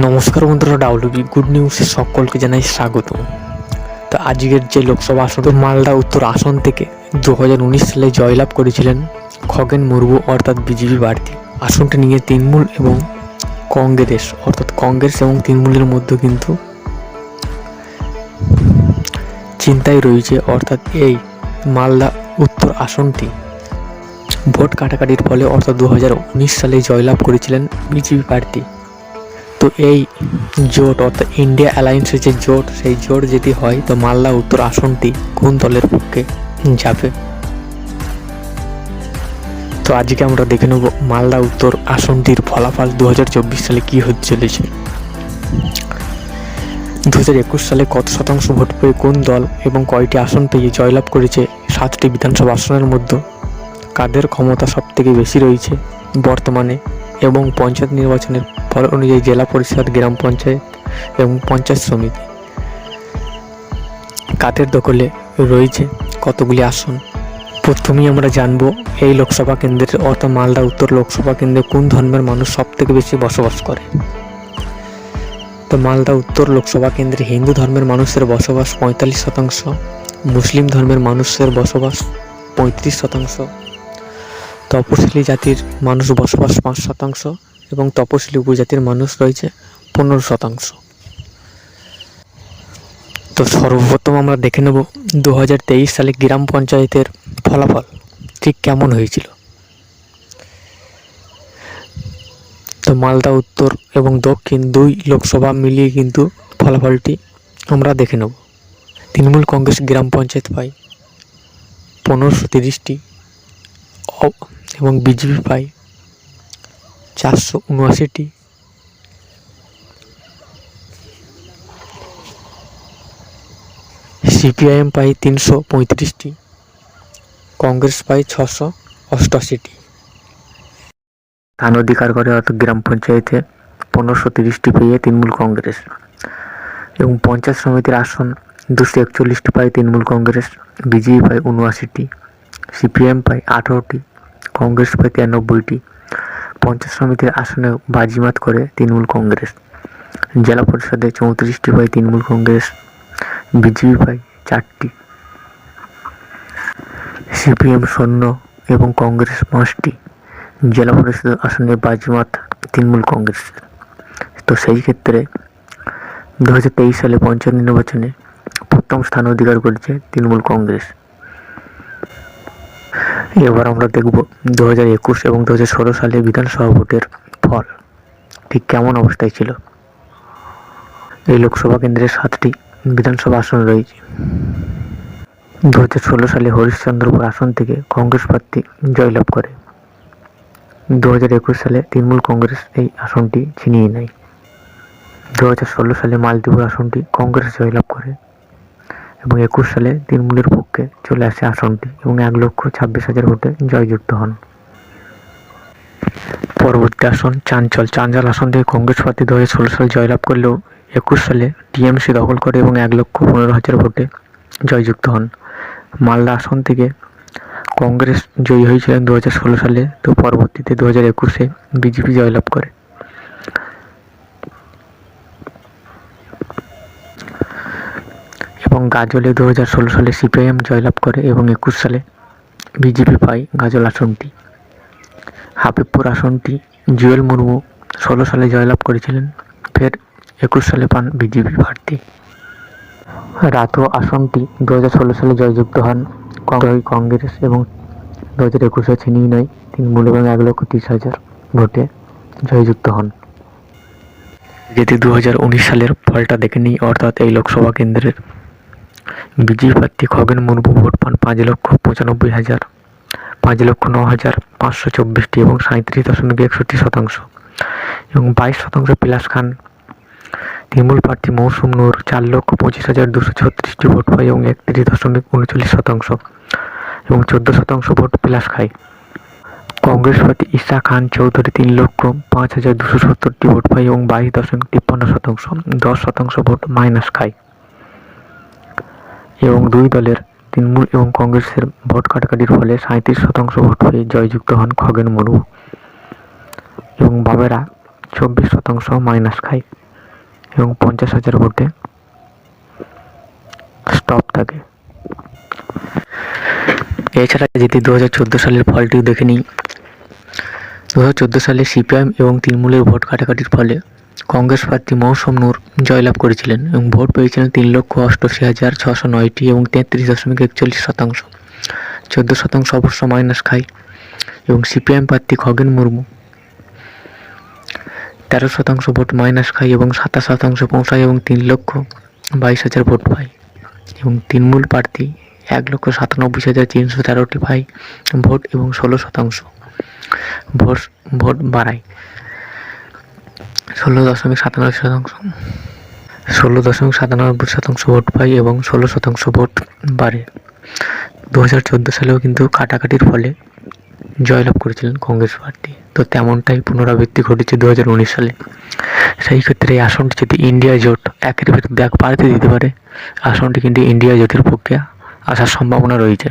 নমস্কার বন্ধুরা, WB good নিউজে সকলকে জানাই স্বাগত। তো আজকের যে লোকসভা আসন, মালদা উত্তর আসন থেকে 2019 সালে জয়লাভ করেছিলেন খগেন মুর্মু অর্থাৎ বিজেপি প্রার্থী। আসনটি নিয়ে তৃণমূল এবং কংগ্রেস অর্থাৎ কংগ্রেস এবং তৃণমূলের মধ্যে কিন্তু চিন্তায় রয়েছে, অর্থাৎ এই মালদা উত্তর আসনটি ভোট কাটাকাটির ফলে অর্থাৎ 2019 সালে জয়লাভ করেছিলেন বিজেপি প্রার্থী। তো এই জোট অর্থাৎ ইন্ডিয়া অ্যালায়েন্সের যে জোট, সেই জোট যদি হয় তো মালদা উত্তর আসনটি কোন দলের পক্ষে যাবে। তো আজকে আমরা দেখে নেব মালদা উত্তর আসনটির ফলাফল 2024 সালে কি হতে চলেছে। 2021 সালে কত শতাংশ ভোট পেয়ে কোন দল এবং কয়টি আসন পেয়ে জয়লাভ করেছে 7টি বিধানসভা আসনের মধ্যে কাদের ক্ষমতা সবথেকে বেশি রয়েছে বর্তমানে, এবং পঞ্চায়েত নির্বাচনের ফল অনুযায়ী জেলা পরিষদ, গ্রাম পঞ্চায়েত এবং পঞ্চায়েত সমিতি কাদের দখলে রয়েছে কতগুলি আসন। প্রথমেই আমরা জানবো এই লোকসভা কেন্দ্রের অর্থাৎ মালদা উত্তর লোকসভা কেন্দ্রে কোন ধর্মের মানুষ সবথেকে বেশি বসবাস করে। তো মালদা উত্তর লোকসভা কেন্দ্রে হিন্দু ধর্মের মানুষের বসবাস 45%, মুসলিম ধর্মের মানুষের বসবাস 35%, তপশিলি জাতির মানুষ বসবাস 5% এবং তপশিলি উপজাতির মানুষ রয়েছে 15%। তো সর্বপ্রথম আমরা দেখে নেব 2023 সালে গ্রাম পঞ্চায়েতের ফলাফল ঠিক কেমন হয়েছিল। তো মালদা উত্তর এবং দক্ষিণ দুই লোকসভা মিলিয়ে কিন্তু ফলাফলটি আমরা দেখে নেব। তৃণমূল কংগ্রেস গ্রাম পঞ্চায়েত পায় 1530টি এবং বিজেপি পায় 479টি, সিপিআইএম পায় 335টি, কংগ্রেস পায় 688টি। স্থান অধিকার করে অর্থাৎ গ্রাম পঞ্চায়েতে 1530টি পেয়ে তৃণমূল কংগ্রেস, এবং পঞ্চায়েত সমিতির আসন 241টি পায় তৃণমূল কংগ্রেস, বিজেপি পায় 79টি, সিপিএম পায় 18টি, কংগ্রেস পায় 93টি। পঞ্চায়েত সমিতির আসনে বাজিমাত করে তৃণমূল কংগ্রেস। জেলা পরিষদে 34টি পায় তৃণমূল কংগ্রেস, বিজেপি পায় 4টি, সিপিএম 0 এবং কংগ্রেস 5টি। জেলা পরিষদ আসনে বাজিমাত তৃণমূল কংগ্রেস। তো সেই ক্ষেত্রে 2023 সালে পঞ্চায়েত নির্বাচনে প্রথম স্থান অধিকার করেছে তৃণমূল কংগ্রেস। এবার আমরা দেখব 2021 এবং 2016 সালে বিধানসভা ভোটের ফল ঠিক কেমন অবস্থায় ছিল। এই লোকসভা কেন্দ্রে 7টি বিধানসভা আসন রয়েছে। 2016 সালে হরিশ্চন্দ্রপুর আসন থেকে কংগ্রেস প্রার্থী জয়লাভ করে। 2021 সালে তৃণমূল কংগ্রেস এই আসনটি ছিনিয়ে নেয়। 2016 সালে মালদীপুর আসনটি কংগ্রেস জয়লাভ করে এবং 21 সালে তৃণমূলের পক্ষে চলে আসে আসনটি এবং 1,26,000 ভোটে জয়যুক্ত হন। পরবর্তী আসন চাঞ্চল আসন থেকে কংগ্রেস প্রার্থী 2016 সালে জয়লাভ করলেও 21 সালে টিএমসি দখল করে এবং 1,15,000 ভোটে জয়যুক্ত হন। মালদা আসন থেকে কংগ্রেস জয়ী হয়েছিলেন 2016 সালে, তো পরবর্তীতে 2021-এ বিজেপি জয়লাভ করে। এবং গাজলে 2016 সালে সিপিআইএম জয়লাভ করে এবং 21 সালে বিজেপি পায় গাজল আসনটি। হাবিবপুর আসনটি জুয়েল মুর্মু 16 সালে জয়লাভ করেছিলেন, ফের 21 সালে পান বিজেপি প্রার্থী। রাতো আসনটি 2016 সালে জয়যুক্ত হন কংগ্রেস এবং 2021-এ ছিনিয়ে নেয় তৃণমূল এবং 1,30,000 ভোটে জয়যুক্ত হন। যদি 2019 সালের ফলটা দেখে নিই, অর্থাৎ এই লোকসভা কেন্দ্রের বিজেপি প্রার্থী খগেন মুর্মু ভোট পান 5,95,000, 5,09,524টি এবং 37.61% এবং 22% পিলাস খান। তৃণমূল প্রার্থী মৌসুম নূর 4,25,236টি ভোট পায় এবং 31.39% এবং 14% ভোট পিলাস খায়। কংগ্রেস প্রার্থী ঈশা খান চৌধুরী 3,05,270টি ভোট পায় এবং 22.53%, 10% ভোট মাইনাস খায়। এবং দুই দলের তৃণমূল এবং কংগ্রেসের ভোট কাটাকাটির ফলে 37% ভোট পেয়ে জয়যুক্ত হন খগেন মুর্মু এবং বামেরা 24% মাইনাস খায়। এবং 50,000 ভোটে স্টপ থাকে। এছাড়া যদি 2014 সালের ফলটিও দেখে নিই, 2014 সালে সিপিআইএম এবং তৃণমূলের ভোট কাটাকাটির ফলে কংগ্রেস প্রার্থী মৌসুম নূর জয়লাভ করেছিলেন এবং ভোট পেয়েছিলেন 3,88,609টি এবং 33.41%। 14% অবশ্য মাইনাস খায় এবং সিপিআইএম প্রার্থী খগেন মুর্মু 13% ভোট মাইনাস খায় এবং 27% পৌঁছায় এবং 3,22,000 ভোট পায় এবং তৃণমূল প্রার্থী 1,97,313টি পায় ভোট এবং 16% ভোট বাড়ায়। 16.97% ভোট পায় এবং 16% ভোট বাড়ে। 2014 সালেও কিন্তু কাটাকাটির ফলে জয়লাভ করেছিলেন কংগ্রেস প্রার্থী। তো তেমনটাই পুনরাবৃত্তি ঘটেছে 2019 সালে। সেই ক্ষেত্রে এই আসনটি যদি ইন্ডিয়া জোট একের বিরুদ্ধে এক প্রার্থী দিতে পারে, আসনটি কিন্তু ইন্ডিয়া জোটের পক্ষে আসার সম্ভাবনা রয়েছে।